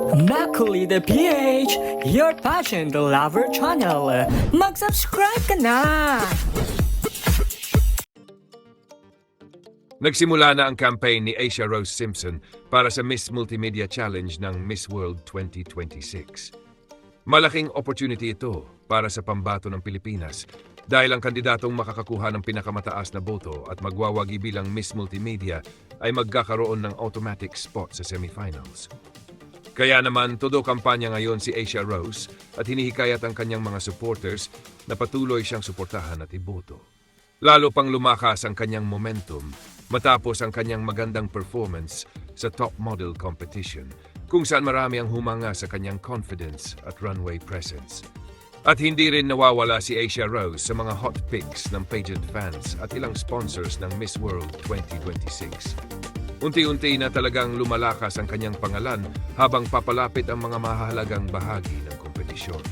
Macaulay PH, your passion the lover channel. Mag-subscribe ka na! Nagsimula na ang campaign ni Asia Rose Simpson para sa Miss Multimedia Challenge ng Miss World 2026. Malaking opportunity ito para sa pambato ng Pilipinas dahil ang kandidatong makakakuha ng pinakamataas na boto at magwawagi bilang Miss Multimedia ay magkakaroon ng automatic spot sa semifinals. Kaya naman, todo kampanya ngayon si Asia Rose at hinihikayat ang kanyang mga supporters na patuloy siyang suportahan at iboto. Lalo pang lumakas ang kanyang momentum matapos ang kanyang magandang performance sa top model competition kung saan marami ang humanga sa kanyang confidence at runway presence. At hindi rin nawawala si Asia Rose sa mga hot picks ng pageant fans at ilang sponsors ng Miss World 2026. Unti-unti na talagang lumalakas ang kanyang pangalan habang papalapit ang mga mahalagang bahagi ng kompetisyon.